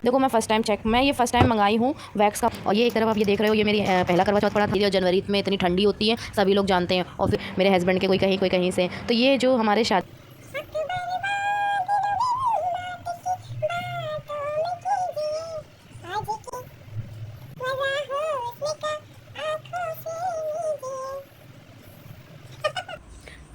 देखो मैं ये फर्स्ट टाइम मंगाई हूँ वैक्स का। और ये एक तरफ आप ये देख रहे हो, ये मेरी पहला करवा चौथ पड़ा था। जनवरी में इतनी ठंडी होती है, सभी लोग जानते हैं। और फिर मेरे हस्बैंड के कोई कहीं से, तो ये जो हमारे शादी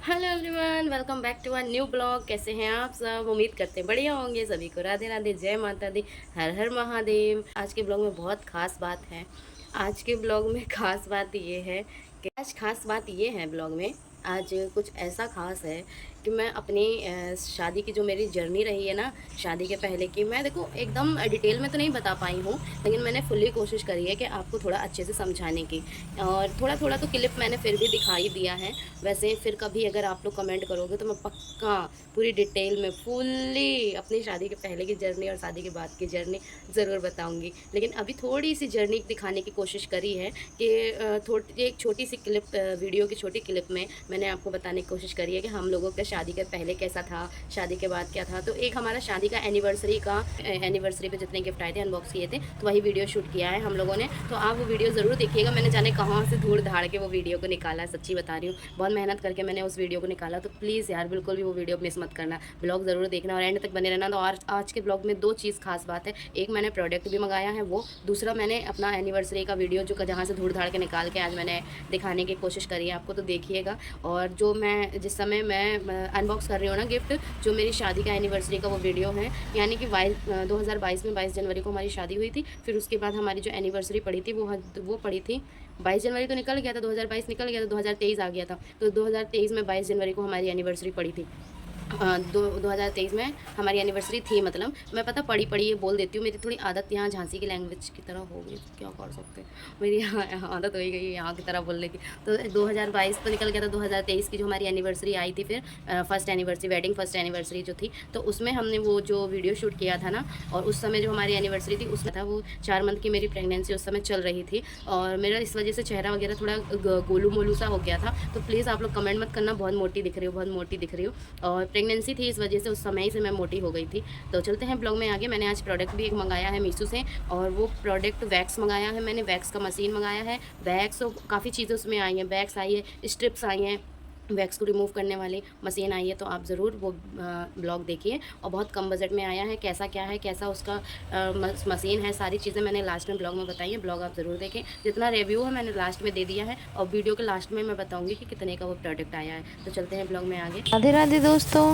hello everyone, welcome back to a new blog. कैसे हैं आप सब? उम्मीद करते हैं बढ़िया होंगे। सभी को राधे राधे, जय माता दी, हर हर महादेव। आज के ब्लॉग में बहुत ख़ास बात है। आज के ब्लॉग में ख़ास बात ये है कि ब्लॉग में आज कुछ ऐसा ख़ास है कि मैं अपनी शादी की जो मेरी जर्नी रही है ना, शादी के पहले की, मैं देखो एकदम डिटेल में तो नहीं बता पाई हूँ, लेकिन मैंने फुल्ली कोशिश करी है कि आपको थोड़ा अच्छे से समझाने की। और थोड़ा थोड़ा तो क्लिप मैंने फिर भी दिखाई दिया है। वैसे फिर कभी अगर आप लोग कमेंट करोगे तो मैं पक्का पूरी डिटेल में फुल्ली अपनी शादी के पहले की जर्नी और शादी के बाद की जर्नी ज़रूर बताऊँगी। लेकिन अभी थोड़ी सी जर्नी दिखाने की कोशिश करी है कि थोड़ी एक छोटी सी क्लिप, वीडियो की छोटी क्लिप में मैंने आपको बताने की कोशिश करी है कि हम लोगों का शादी के पहले कैसा था, शादी के बाद क्या था। तो एक हमारा शादी का एनिवर्सरी पे जितने गिफ्ट आए थे, अनबॉक्स किए थे, तो वही वीडियो शूट किया है हम लोगों ने। तो आप वो वीडियो ज़रूर देखिएगा। मैंने जाने कहाँ से धूड़ धाड़ के वो वीडियो को निकाला है, सच्ची बता रही हूँ, बहुत मेहनत करके मैंने उस वीडियो को निकाला। तो प्लीज़ यार बिल्कुल भी वो वीडियो मिस मत करना, ब्लॉग ज़रूर देखना और एंड तक बने रहना। तो और आज के ब्लॉग में दो चीज़ खास बात है। एक, मैंने प्रोडक्ट भी मंगाया है वो, दूसरा मैंने अपना एनिवर्सरी का वीडियो जो जहाँ से धूड़ धाड़ के निकाल के आज मैंने दिखाने की कोशिश करी है आपको, तो देखिएगा। और जो मैं जिस समय मैं अनबॉक्स कर रही हूँ ना गिफ्ट, जो मेरी शादी का एनिवर्सरी का वो वीडियो है, यानी कि 2022 में 22 जनवरी को हमारी शादी हुई थी। फिर उसके बाद हमारी जो एनिवर्सरी पड़ी थी वो पड़ी थी 22 जनवरी तो निकल गया था, 2022 निकल गया था, 2023 आ गया था। तो 2023 में 22 जनवरी को हमारी एनिवर्सरी पड़ी थी। 2023 में हमारी एनिवर्सरी थी। मतलब मैं पता पढ़ी ये बोल देती हूँ, मेरी थोड़ी आदत यहाँ झांसी की लैंग्वेज की तरह हो गई, तो क्या कर सकते हैं, मेरी यहाँ आदत हो गई यहाँ की तरह बोलने की। तो 2022 तो निकल गया था, 2023 की जो हमारी एनिवर्सरी आई थी, फिर वेडिंग फर्स्ट एनिवर्सरी जो थी, तो उसमें हमने वो जो वीडियो शूट किया था ना, और उस समय जो हमारी एनिवर्सरी थी उसमें था वो 4 मंथ की मेरी प्रेगनेंसी उस समय चल रही थी। और मेरा इस वजह से चेहरा वगैरह थोड़ा गोलू मोलू सा हो गया था। तो प्लीज़ आप लोग कमेंट मत करना बहुत मोटी दिख रही हो। और प्रेगनेंसी थी, इस वजह से उस समय ही से मैं मोटी हो गई थी। तो चलते हैं ब्लॉग में आगे। मैंने आज प्रोडक्ट भी एक मंगाया है मीशो से, और वो प्रोडक्ट वैक्स मंगाया है मैंने, वैक्स का मशीन मंगाया है। वैक्स और काफ़ी चीज़ें उसमें आई हैं, वैक्स आई है, स्ट्रिप्स आई हैं, वैक्स को रिमूव करने वाली मशीन आई है। तो आप ज़रूर वो ब्लॉग देखिए। और बहुत कम बजट में आया है, कैसा क्या है, कैसा उसका मशीन है, सारी चीज़ें मैंने लास्ट में ब्लॉग में बताई है। ब्लॉग आप ज़रूर देखें, जितना रिव्यू है मैंने लास्ट में दे दिया है, और वीडियो के लास्ट में मैं बताऊंगी कि कितने का वो प्रोडक्ट आया है। तो चलते हैं ब्लॉग में आगे। राधे राधे दोस्तों।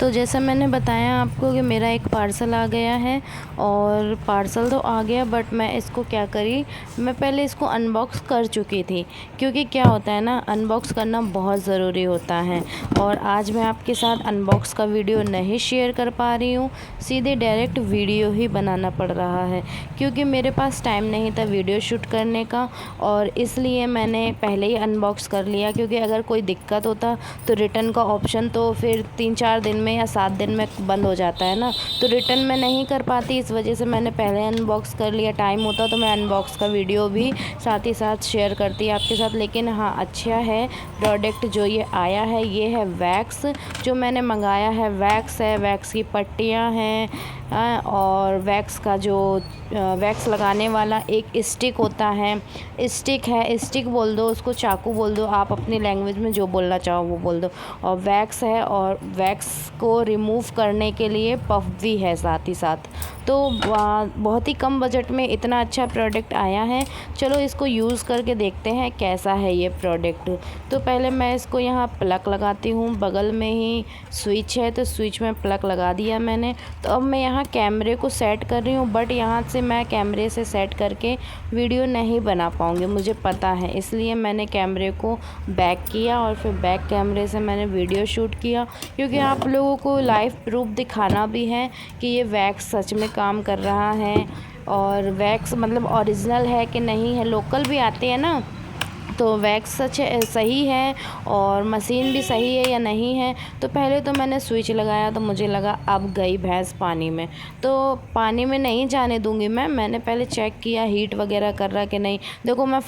तो जैसा मैंने बताया आपको कि मेरा एक पार्सल आ गया है, और पार्सल तो आ गया, बट मैं इसको क्या करी, मैं पहले इसको अनबॉक्स कर चुकी थी, क्योंकि क्या होता है ना, अनबॉक्स करना बहुत ज़रूरी होता है। और आज मैं आपके साथ अनबॉक्स का वीडियो नहीं शेयर कर पा रही हूँ, सीधे डायरेक्ट वीडियो ही बनाना पड़ रहा है, क्योंकि मेरे पास टाइम नहीं था वीडियो शूट करने का। और इसलिए मैंने पहले ही अनबॉक्स कर लिया, क्योंकि अगर कोई दिक्कत होता तो रिटर्न का ऑप्शन तो फिर 3-4 दिन में या 7 दिन में बंद हो जाता है ना, तो रिटर्न मैं नहीं कर पाती। इस वजह से मैंने पहले अनबॉक्स कर लिया। टाइम होता तो मैं अनबॉक्स का वीडियो भी साथ ही साथ शेयर करती आपके साथ। लेकिन हाँ, अच्छा है प्रोडक्ट जो ये आया है, ये है वैक्स। जो मैंने मंगाया है वैक्स है, वैक्स की पट्टियाँ हैं, और वैक्स का जो वैक्स लगाने वाला एक स्टिक होता है, स्टिक बोल दो उसको, चाकू बोल दो, आप अपनी लैंग्वेज में जो बोलना चाहो वो बोल दो। और वैक्स है, और वैक्स को रिमूव करने के लिए पफ भी है साथ ही साथ। तो बहुत ही कम बजट में इतना अच्छा प्रोडक्ट आया है। चलो इसको यूज़ करके देखते हैं कैसा है ये प्रोडक्ट। तो पहले मैं इसको यहाँ प्लग लगाती हूँ, बगल में ही स्विच है, तो स्विच में प्लग लगा दिया मैंने। तो अब मैं यहाँ कैमरे को सेट कर रही हूँ, बट यहाँ से मैं कैमरे से सेट करके वीडियो नहीं बना पाऊँगी, मुझे पता है। इसलिए मैंने कैमरे को बैक किया, और फिर बैक कैमरे से मैंने वीडियो शूट किया, क्योंकि आप लोगों को लाइव प्रूफ दिखाना भी है कि ये वैक्स सच में काम कर रहा है, और वैक्स मतलब ओरिजिनल है कि नहीं है। लोकल भी आते हैं ना, तो वैक्स सही है और मशीन भी सही है या नहीं है। तो पहले तो मैंने स्विच लगाया तो मुझे लगा अब गई भैंस पानी में, तो पानी में नहीं जाने दूँगी मैंने पहले चेक किया हीट वगैरह कर रहा कि नहीं। देखो मैं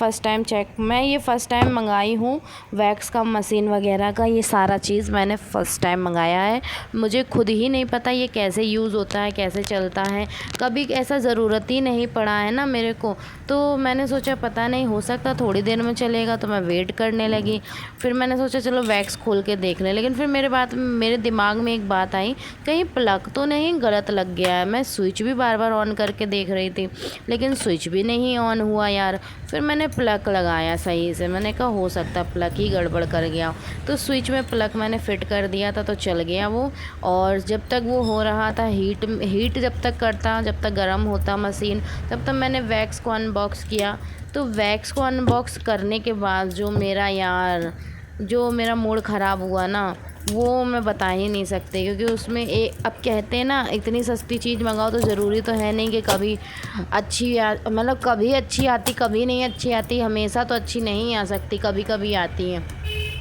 ये फ़र्स्ट टाइम मंगाई हूँ वैक्स का मशीन वगैरह का, ये सारा चीज़ मैंने फ़र्स्ट टाइम मंगाया है। मुझे खुद ही नहीं पता ये कैसे यूज़ होता है, कैसे चलता है, कभी ऐसा ज़रूरत ही नहीं पड़ा है ना मेरे को। तो मैंने सोचा पता नहीं, हो सकता थोड़ी देर में चलेगा, तो मैं वेट करने लगी। फिर मैंने सोचा चलो वैक्स खोल के देख लें, लेकिन फिर मेरे दिमाग में एक बात आई, कहीं प्लग तो नहीं गलत लग गया है। मैं स्विच भी बार बार ऑन करके देख रही थी लेकिन स्विच भी नहीं ऑन हुआ यार। फिर मैंने प्लग लगाया सही से, मैंने कहा हो सकता प्लग ही गड़बड़ कर गया। तो स्विच में प्लग मैंने फ़िट कर दिया था तो चल गया वो। और जब तक वो हो रहा था हीट जब तक करता, जब तक गर्म होता मशीन, तब तक मैंने वैक्स को अनबॉक्स किया। तो वैक्स को अनबॉक्स करने के बाद जो मेरा मूड ख़राब हुआ ना, वो मैं बता ही नहीं सकती। क्योंकि उसमें अब कहते हैं ना, इतनी सस्ती चीज़ मंगाओ तो ज़रूरी तो है नहीं कि कभी मतलब कभी अच्छी आती, कभी नहीं अच्छी आती, हमेशा तो अच्छी नहीं आ सकती, कभी कभी आती हैं।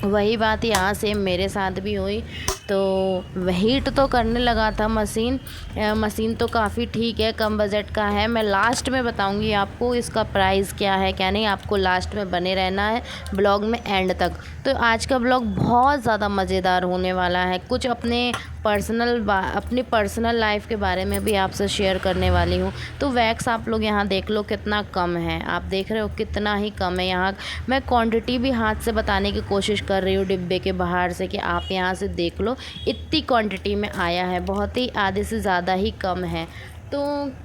वही बात यहाँ सेम मेरे साथ भी हुई। तो हीट तो करने लगा था मशीन तो काफ़ी ठीक है, कम बजट का है। मैं लास्ट में बताऊंगी आपको इसका प्राइस क्या है क्या नहीं, आपको लास्ट में बने रहना है ब्लॉग में एंड तक। तो आज का ब्लॉग बहुत ज़्यादा मज़ेदार होने वाला है। कुछ अपनी पर्सनल लाइफ के बारे में भी आपसे शेयर करने वाली हूँ। तो वैक्स आप लोग यहाँ देख लो कितना कम है, आप देख रहे हो कितना ही कम है। यहाँ मैं क्वांटिटी भी हाथ से बताने की कोशिश कर रही हूँ डिब्बे के बाहर से, कि आप यहाँ से देख लो इतनी क्वांटिटी में आया है, बहुत ही आधे से ज़्यादा ही कम है। तो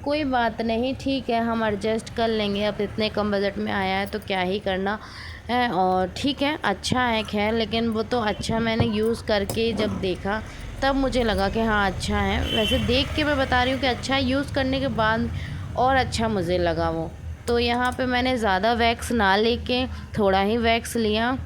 कोई बात नहीं, ठीक है, हम एडजस्ट कर लेंगे। अब इतने कम बजट में आया है तो क्या ही करना है। और ठीक है, अच्छा है खैर, लेकिन वो तो अच्छा मैंने यूज़ करके जब देखा तब मुझे लगा कि हाँ अच्छा है। वैसे देख के मैं बता रही हूँ कि अच्छा है, यूज़ करने के बाद और अच्छा मुझे लगा वो। तो यहाँ पे मैंने ज़्यादा वैक्स ना लेके थोड़ा ही वैक्स लिया,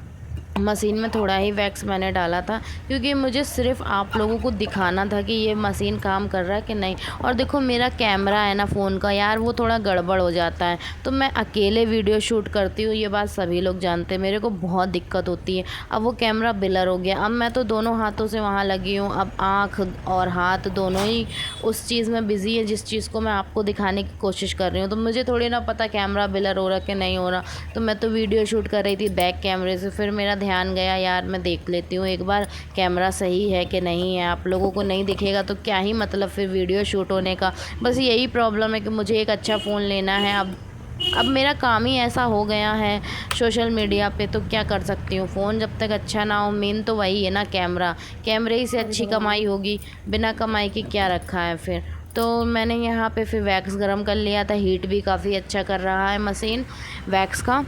मशीन में थोड़ा ही वैक्स मैंने डाला था, क्योंकि मुझे सिर्फ आप लोगों को दिखाना था कि ये मशीन काम कर रहा है कि नहीं। और देखो मेरा कैमरा है ना फ़ोन का यार, वो थोड़ा गड़बड़ हो जाता है। तो मैं अकेले वीडियो शूट करती हूँ, ये बात सभी लोग जानते हैं, मेरे को बहुत दिक्कत होती है। अब वो कैमरा ब्लर हो गया, अब मैं तो दोनों हाथों से वहाँ लगी हूँ, अब आँख और हाथ दोनों ही उस चीज़ में बिज़ी है जिस चीज़ को मैं आपको दिखाने की कोशिश कर रही हूँ। तो मुझे थोड़ी ना पता कैमरा ब्लर हो रहा कि नहीं हो रहा। तो मैं तो वीडियो शूट कर रही थी बैक कैमरे से, फिर मेरा ध्यान गया यार मैं देख लेती हूँ एक बार कैमरा सही है कि नहीं है। आप लोगों को नहीं दिखेगा तो क्या ही मतलब फिर वीडियो शूट होने का। बस यही प्रॉब्लम है कि मुझे एक अच्छा फ़ोन लेना है। अब मेरा काम ही ऐसा हो गया है सोशल मीडिया पे, तो क्या कर सकती हूँ। फ़ोन जब तक अच्छा ना हो, मेन तो वही है ना कैमरे ही से अच्छी कमाई होगी, बिना कमाई के क्या रखा है फिर। तो मैंने यहाँ पे फिर वैक्स गर्म कर लिया था, हीट भी काफ़ी अच्छा कर रहा है मशीन वैक्स का।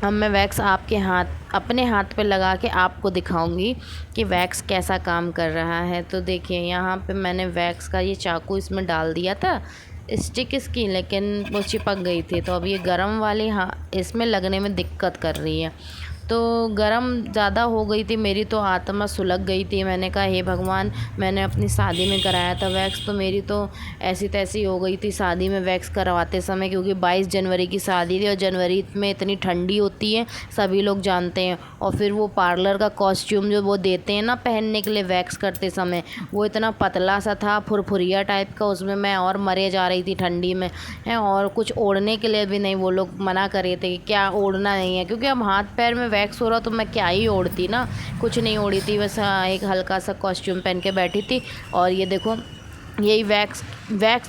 अब मैं वैक्स अपने हाथ पे लगा के आपको दिखाऊंगी कि वैक्स कैसा काम कर रहा है। तो देखिए यहाँ पे मैंने वैक्स का ये चाकू इसमें डाल दिया था, स्टिक इसकी, लेकिन वो चिपक गई थी। तो अब ये गरम वाली इसमें लगने में दिक्कत कर रही है। तो गरम ज़्यादा हो गई थी, मेरी तो आत्मा सुलग गई थी। मैंने कहा हे भगवान, मैंने अपनी शादी में कराया था वैक्स, तो मेरी तो ऐसी तैसी हो गई थी शादी में वैक्स करवाते समय, क्योंकि 22 जनवरी की शादी थी और जनवरी में इतनी ठंडी होती है सभी लोग जानते हैं। और फिर वो पार्लर का कॉस्ट्यूम जो वो देते हैं ना पहनने के लिए वैक्स करते समय, वो इतना पतला सा था, फुरफुरिया टाइप का, उसमें मैं और मरे जा रही थी ठंडी में है। और कुछ ओढ़ने के लिए भी नहीं, वो लोग मना कर रहे थे कि क्या ओढ़ना नहीं है, क्योंकि अब हाथ पैर में वैक्स हो रहा तो मैं क्या ही ओढ़ती ना, कुछ नहीं ओढ़ी थी, बस एक हल्का सा कॉस्ट्यूम पहन के बैठी थी। और ये देखो यही वैक्स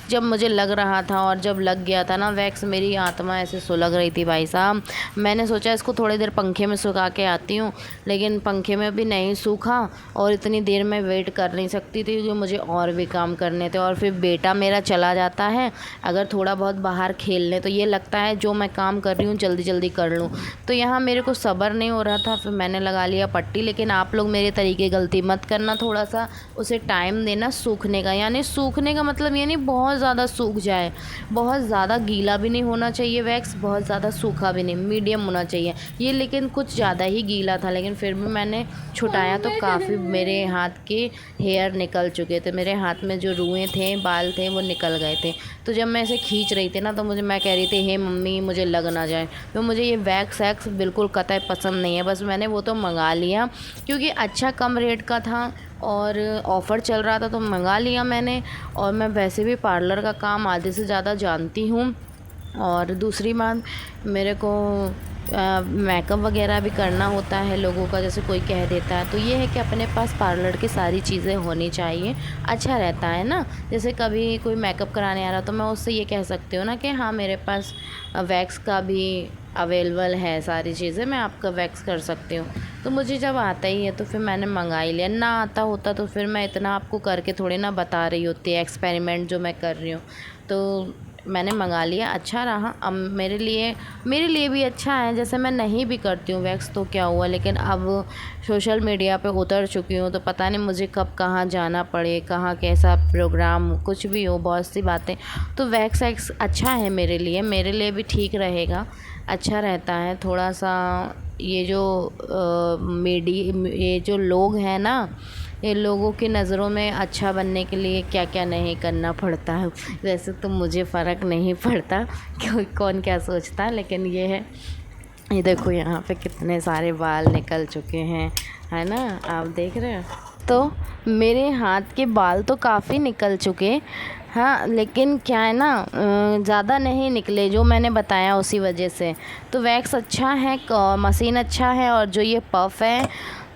जब मुझे लग रहा था और जब लग गया था ना वैक्स, मेरी आत्मा ऐसे सुलग रही थी भाई साहब। मैंने सोचा इसको थोड़ी देर पंखे में सुखा के आती हूँ, लेकिन पंखे में भी नहीं सूखा और इतनी देर में वेट कर नहीं सकती थी क्योंकि मुझे और भी काम करने थे। और फिर बेटा मेरा चला जाता है अगर थोड़ा बहुत बाहर खेलने, तो ये लगता है जो मैं काम कर रही हूँ जल्दी जल्दी कर लूँ। तो यहाँ मेरे को सब्र नहीं हो रहा था, फिर मैंने लगा लिया पट्टी। लेकिन आप लोग मेरे तरीके गलती मत करना, थोड़ा सा उसे टाइम देना सूखने का, यानी सूखने का मतलब ये नहीं बहुत ज़्यादा सूख जाए, बहुत ज़्यादा गीला भी नहीं होना चाहिए वैक्स, बहुत ज़्यादा सूखा भी नहीं, मीडियम होना चाहिए। ये लेकिन कुछ ज़्यादा ही गीला था, लेकिन फिर भी मैंने छुटाया तो काफ़ी मेरे हाथ के हेयर निकल चुके थे, मेरे हाथ में जो रुएँ थे, बाल थे वो निकल गए थे। तो जब मैं इसे खींच रही थी ना तो मैं कह रही थी हे मम्मी मुझे लग ना जाए। तो मुझे ये वैक्स वैक्स बिल्कुल कतई पसंद नहीं है। बस मैंने वो तो मंगा लिया क्योंकि अच्छा कम रेट का था और ऑफ़र चल रहा था तो मंगा लिया मैंने। और मैं वैसे भी पार्लर का काम आधे से ज़्यादा जानती हूँ। और दूसरी बात, मेरे को मेकअप वगैरह भी करना होता है लोगों का, जैसे कोई कह देता है, तो ये है कि अपने पास पार्लर की सारी चीज़ें होनी चाहिए, अच्छा रहता है ना। जैसे कभी कोई मेकअप कराने आ रहा तो मैं उससे ये कह सकती हूँ ना कि हाँ मेरे पास वैक्स का भी अवेलेबल है, सारी चीज़ें मैं आपका वैक्स कर सकती हूँ। तो मुझे जब आता ही है तो फिर मैंने मंगा ही लिया। ना आता होता तो फिर मैं इतना आपको करके थोड़ी ना बता रही होती, एक्सपेरिमेंट जो मैं कर रही हूँ। तो मैंने मंगा लिया, अच्छा रहा। अब मेरे लिए भी अच्छा है। जैसे मैं नहीं भी करती हूँ वैक्स तो क्या हुआ, लेकिन अब सोशल मीडिया पे उतर चुकी हूँ तो पता नहीं मुझे कब कहाँ जाना पड़े, कहाँ कैसा प्रोग्राम कुछ भी हो, बहुत सी बातें। तो वैक्स वैक्स अच्छा है मेरे लिए भी ठीक रहेगा, अच्छा रहता है। थोड़ा सा ये जो लोग हैं ना, ये लोगों की नज़रों में अच्छा बनने के लिए क्या क्या नहीं करना पड़ता है। वैसे तो मुझे फ़र्क नहीं पड़ता क्यों कौन क्या सोचता है, लेकिन ये है, ये देखो यहाँ पे कितने सारे बाल निकल चुके हैं, है ना, आप देख रहे हो। तो मेरे हाथ के बाल तो काफ़ी निकल चुके, हाँ, लेकिन क्या है ना ज़्यादा नहीं निकले जो मैंने बताया उसी वजह से। तो वैक्स अच्छा है, मशीन अच्छा है। और जो ये पफ़ है,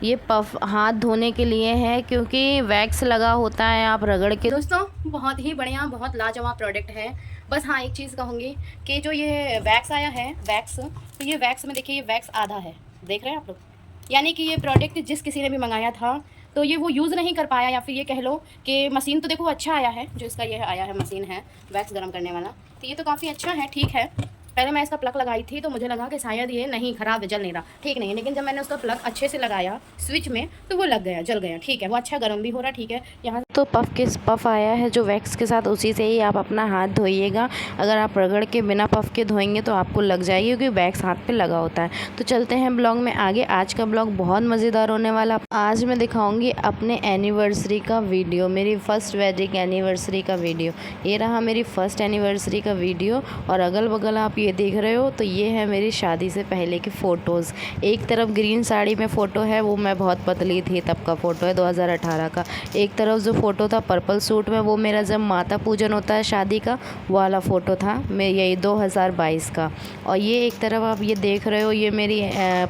ये पफ़ हाथ धोने के लिए है क्योंकि वैक्स लगा होता है, आप रगड़ के। दोस्तों बहुत ही बढ़िया, बहुत लाजवाब प्रोडक्ट है। बस हाँ एक चीज़ कहूँगी कि जो ये वैक्स आया है तो ये वैक्स में देखिए, ये वैक्स आधा है, देख रहे हैं आप लोग। यानी कि ये प्रोडक्ट जिस किसी ने भी मंगाया था तो ये वो यूज़ नहीं कर पाया, या फिर ये कह लो कि मशीन तो देखो अच्छा आया है, जो इसका ये आया है मशीन है वैक्स गर्म करने वाला, तो ये तो काफ़ी अच्छा है, ठीक है। पहले मैं इसका प्लग लगाई थी तो मुझे लगा कि शायद ये नहीं ख़राब है, जल नहीं रहा, ठीक नहीं है। लेकिन जब मैंने उसका प्लग अच्छे से लगाया स्विच में तो वो लग गया, जल गया, ठीक है, वो अच्छा गर्म भी हो रहा, ठीक है। यहाँ तो पफ़ आया है जो वैक्स के साथ, उसी से ही आप अपना हाथ धोइएगा। अगर आप रगड़ के बिना पफ़ के धोएंगे तो आपको लग जाएगी क्योंकि वैक्स हाथ पे लगा होता है। तो चलते हैं ब्लॉग में आगे। आज का ब्लॉग बहुत मज़ेदार होने वाला। आज मैं दिखाऊंगी अपने एनिवर्सरी का वीडियो, मेरी फ़र्स्ट वेडिंग एनिवर्सरी का वीडियो। ये रहा मेरी फ़र्स्ट एनिवर्सरी का वीडियो। और अगल बगल आप ये देख रहे हो तो ये है मेरी शादी से पहले की फ़ोटोज़। एक तरफ ग्रीन साड़ी में फ़ोटो है, वो मैं बहुत पतली थी तब का फ़ोटो है, 2018 का। एक तरफ जो फ़ोटो था पर्पल सूट में, वो मेरा जब माता पूजन होता है शादी का, वो वाला फ़ोटो था मैं, यही 2022 का। और ये एक तरफ आप ये देख रहे हो, ये मेरी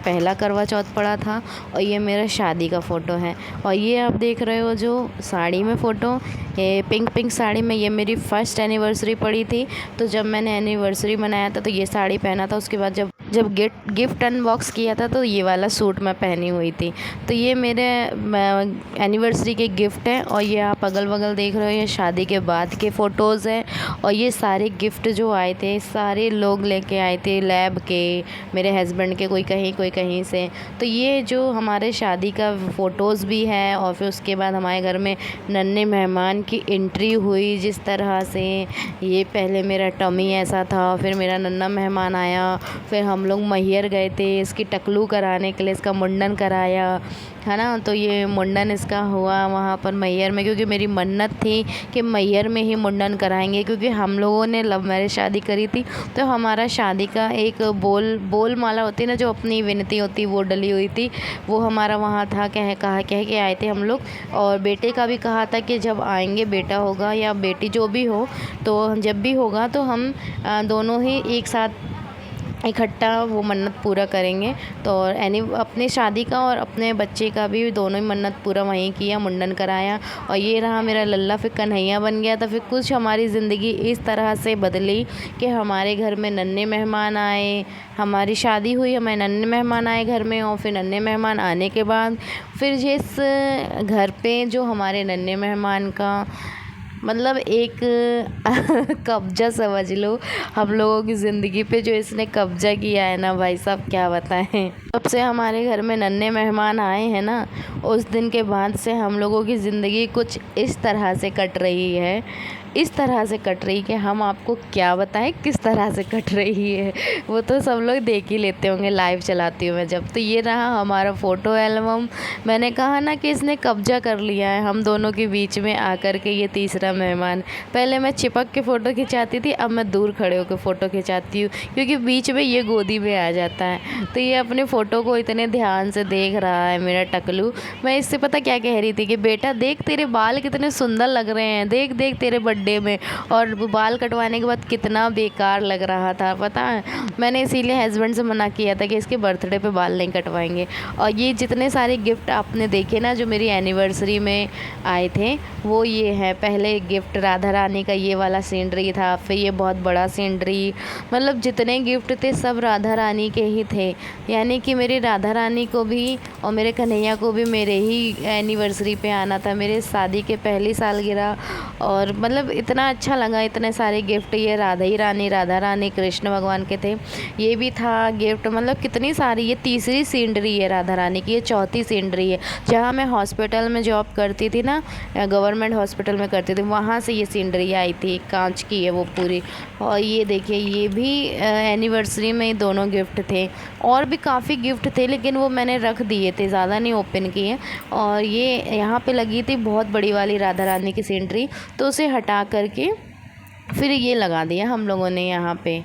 पहला करवा चौथ पड़ा था और ये मेरा शादी का फ़ोटो है। और ये आप देख रहे हो जो साड़ी में फ़ोटो, ये पिंक साड़ी में, ये मेरी फ़र्स्ट एनिवर्सरी पड़ी थी। तो जब मैंने एनिवर्सरी मनाया था तो ये साड़ी पहना था। उसके बाद जब गिफ्ट अनबॉक्स किया था तो ये वाला सूट मैं पहनी हुई थी। तो ये मेरे एनिवर्सरी के गिफ्ट हैं। और ये आप अगल बगल देख रहे हो, ये शादी के बाद के फ़ोटोज़ हैं। और ये सारे गिफ्ट जो आए थे सारे लोग लेके आए थे, लैब के, मेरे हस्बैंड के, कोई कहीं से। तो ये जो हमारे शादी का फ़ोटोज़ भी है। और फिर उसके बाद हमारे घर में नन्हे मेहमान की एंट्री हुई जिस तरह से, ये पहले मेरा टमी ऐसा था, फिर मेरा नन्हा मेहमान आया, फिर हम लोग मैहर गए थे इसकी टकलू कराने के लिए, इसका मुंडन कराया, है ना। तो ये मुंडन इसका हुआ वहाँ पर मैहर में, क्योंकि मेरी मन्नत थी कि मैहर में ही मुंडन कराएंगे, क्योंकि हम लोगों ने लव मैरिज शादी करी थी। तो हमारा शादी का एक बोल माला होती है ना, जो अपनी विनती होती, वो डली हुई थी, वो हमारा वहाँ था। कह के आए थे हम लोग। और बेटे का भी कहा था कि जब आएंगे, बेटा होगा या बेटी जो भी हो, तो जब भी होगा तो हम दोनों ही एक साथ इकट्ठा वो मन्नत पूरा करेंगे। तो अपने शादी का और अपने बच्चे का भी दोनों ही मन्नत पूरा वहीं किया, मुंडन कराया। और ये रहा मेरा लल्ला, फिर कन्हैया बन गया। तो फिर कुछ हमारी ज़िंदगी इस तरह से बदली कि हमारे घर में नन्हे मेहमान आए, हमारी शादी हुई, हमें नन्हे मेहमान आए घर में। और फिर नन्हे मेहमान आने के बाद फिर जिस घर पे जो हमारे नन्हे मेहमान का मतलब एक कब्जा समझ लो हम लोगों की ज़िंदगी पे जो इसने कब्जा किया है ना भाई साहब, क्या बताएं। तब से हमारे घर में नन्हे मेहमान आए हैं ना, उस दिन के बाद से हम लोगों की ज़िंदगी कुछ इस तरह से कट रही है, इस तरह से कट रही कि हम आपको क्या बताएं किस तरह से कट रही है। वो तो सब लोग देख ही लेते होंगे लाइव चलाती हूँ मैं जब। तो ये रहा हमारा फ़ोटो एल्बम। मैंने कहा ना कि इसने कब्जा कर लिया है हम दोनों के बीच में आकर के, ये तीसरा मेहमान। पहले मैं चिपक के फ़ोटो खिंचाती थी, अब मैं दूर खड़े होकर फ़ोटो खिंचाती हूँ क्योंकि बीच में ये गोदी में आ जाता है। तो ये अपने फ़ोटो को इतने ध्यान से देख रहा है मेरा टकलू। मैं इससे पता क्या कह रही थी कि बेटा देख तेरे बाल कितने सुंदर लग रहे हैं, देख देख तेरे बर्थडे में। और वो बाल कटवाने के बाद कितना बेकार लग रहा था पता है। मैंने इसीलिए हस्बैंड से मना किया था कि इसके बर्थडे पे बाल नहीं कटवाएंगे। और ये जितने सारे गिफ्ट आपने देखे ना जो मेरी एनिवर्सरी में आए थे, वो ये है। पहले गिफ्ट राधा रानी का ये वाला सीनरी था, फिर ये बहुत बड़ा सीनरी। मतलब जितने गिफ्ट थे सब राधा रानी के ही थे। यानी कि मेरी राधा रानी को भी और मेरे कन्हैया को भी मेरे ही एनिवर्सरी पे आना था, मेरे शादी के पहली सालगिरह। और मतलब इतना अच्छा लगा, इतने सारे गिफ्ट। ये राधा रानी कृष्ण भगवान के थे। ये भी था गिफ्ट। मतलब कितनी सारी, ये तीसरी सीनरी है राधा रानी की, ये चौथी सीनरी है। जहाँ मैं हॉस्पिटल में जॉब करती थी ना, गवर्नमेंट हॉस्पिटल में करती थी, वहाँ से ये सीनरी आई थी, कांच की है वो पूरी। और ये देखिए ये भी एनिवर्सरी में दोनों गिफ्ट थे। और भी काफ़ी गिफ्ट थे लेकिन वो मैंने रख दिए थे, ज़्यादा नहीं ओपन किए। और ये यहाँ पे लगी थी बहुत बड़ी वाली राधा रानी की सीनरी, तो उसे हटा करके फिर ये लगा दिया हम लोगों ने यहाँ पे।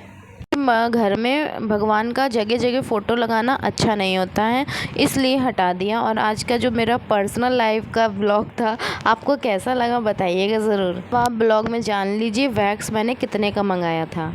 घर में भगवान का जगह जगह फ़ोटो लगाना अच्छा नहीं होता है, इसलिए हटा दिया। और आज का जो मेरा पर्सनल लाइफ का ब्लॉग था आपको कैसा लगा बताइएगा ज़रूर। तो आप ब्लॉग में जान लीजिए वैक्स मैंने कितने का मंगाया था।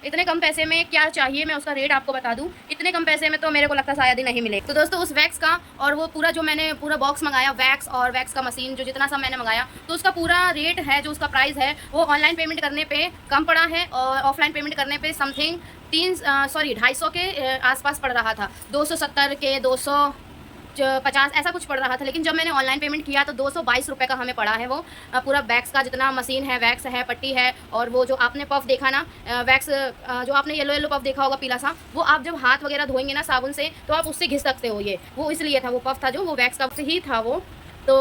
इतने कम पैसे में क्या चाहिए मैं उसका रेट आपको बता दूं। इतने कम पैसे में तो मेरे को लगता है शायद ही नहीं मिले। तो दोस्तों उस वैक्स का और वो पूरा जो मैंने पूरा बॉक्स मंगाया, वैक्स और वैक्स का मशीन जो जितना सा मैंने मंगाया, तो उसका पूरा रेट है, जो उसका प्राइस है वो ऑनलाइन पेमेंट करने पे कम पड़ा है और ऑफलाइन पेमेंट करने पे समथिंग 250 के आसपास पड़ रहा था। 270 के 250 ऐसा कुछ पड़ रहा था। लेकिन जब मैंने ऑनलाइन पेमेंट किया तो 222 रुपये का हमें पड़ा है वो पूरा वैक्स का जितना मशीन है, वैक्स है, पट्टी है। और वो जो आपने पफ देखा ना, वैक्स जो आपने येलो येलो पफ देखा होगा पीला सा, वो आप जब हाथ वगैरह धोएंगे ना साबुन से तो आप उससे घिस सकते हो। ये वो इसलिए था, वो पफ था जो वो वैक्स का से ही था वो। तो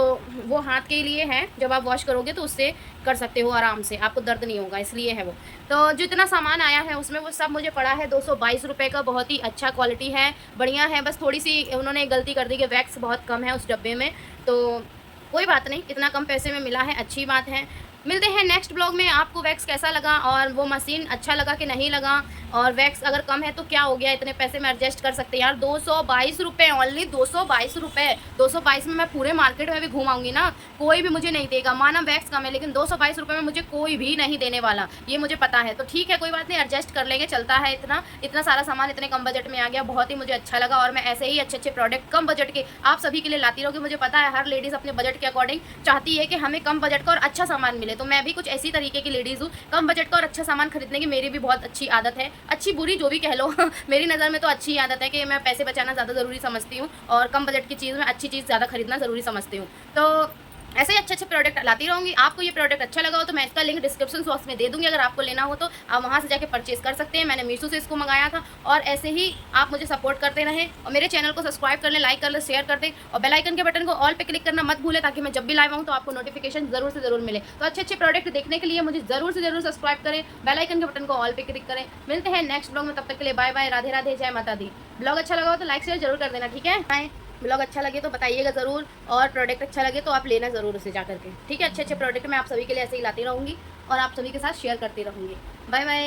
वो हाथ के लिए है, जब आप वॉश करोगे तो उससे कर सकते हो आराम से, आपको दर्द नहीं होगा, इसलिए है वो। तो जितना सामान आया है उसमें वो सब मुझे पड़ा है 222 रुपये का। बहुत ही अच्छा क्वालिटी है, बढ़िया है। बस थोड़ी सी उन्होंने गलती कर दी कि वैक्स बहुत कम है उस डब्बे में, तो कोई बात नहीं, इतना कम पैसे में मिला है, अच्छी बात है। मिलते हैं नेक्स्ट ब्लॉग में। आपको वैक्स कैसा लगा और वो मशीन अच्छा लगा कि नहीं लगा, और वैक्स अगर कम है तो क्या हो गया, इतने पैसे में एडजस्ट कर सकते हैं यार। 222 रुपये, ओनली 222 रुपये। 222 में मैं पूरे मार्केट में भी घूमाऊंगी ना, कोई भी मुझे नहीं देगा। माना वैक्स कम है लेकिन 222 रुपये में मुझे कोई भी नहीं देने वाला, ये मुझे पता है। तो ठीक है, कोई बात नहीं, एडजस्ट कर लेंगे, चलता है। इतना सारा सामान इतने कम बजट में आ गया, बहुत ही मुझे अच्छा लगा। और मैं ऐसे ही अच्छे अच्छे प्रोडक्ट कम बजट के आप सभी के लिए लाती रहूँगी। मुझे पता है हर लेडीज़ अपने बजट के अकॉर्डिंग चाहती है कि हमें कम बजट का और अच्छा सामान मिले। तो मैं भी कुछ ऐसी तरीके की लेडीज़ हूँ, कम बजट का और अच्छा सामान खरीदने की मेरी भी बहुत अच्छी आदत है। अच्छी बुरी जो भी कह लो मेरी नज़र में तो अच्छी आदत है कि मैं पैसे बचाना ज़्यादा ज़रूरी समझती हूँ और कम बजट की चीज़ में अच्छी चीज़ ज़्यादा खरीदना ज़रूरी समझती हूँ। तो ऐसे ही अच्छे अच्छे प्रोडक्ट लाती रहूँगी। आपको ये प्रोडक्ट अच्छा लगा हो तो मैं इसका लिंक डिस्क्रिप्शन बॉक्स में दे दूँगी, अगर आपको लेना हो तो आप वहाँ से जाके परचेस कर सकते हैं। मैंने मीशो से इसको मंगाया था। और ऐसे ही आप मुझे सपोर्ट करते रहें और मेरे चैनल को सब्सक्राइब कर लें, लाइक कर लें, शेयर कर दें और बेल आइकन के बटन को ऑल पे क्लिक करना मत भूलें, ताकि मैं जब भी लाइव आऊँ तो आपको नोटिफिकेशन ज़रूर से ज़रूर मिले। तो अच्छे अच्छे प्रोडक्ट देखने के लिए मुझे ज़रूर से ज़रूर सब्सक्राइब करें, बेल आइकन के बटन को ऑल पे क्लिक करें। मिलते हैं नेक्स्ट ब्लॉग में, तब तक के लिए बाय बाय, राधे राधे, जय माता दी। ब्लॉग अच्छा लगा हो तो लाइक शेयर जरूर कर देना, ठीक है। बाय। ब्लॉग अच्छा लगे तो बताइएगा ज़रूर, और प्रोडक्ट अच्छा लगे तो आप लेना ज़रूर उसे जा करके, ठीक है। अच्छे अच्छे प्रोडक्ट मैं आप सभी के लिए ऐसे ही लाती रहूँगी और आप सभी के साथ शेयर करती रहूँगी। Bye bye.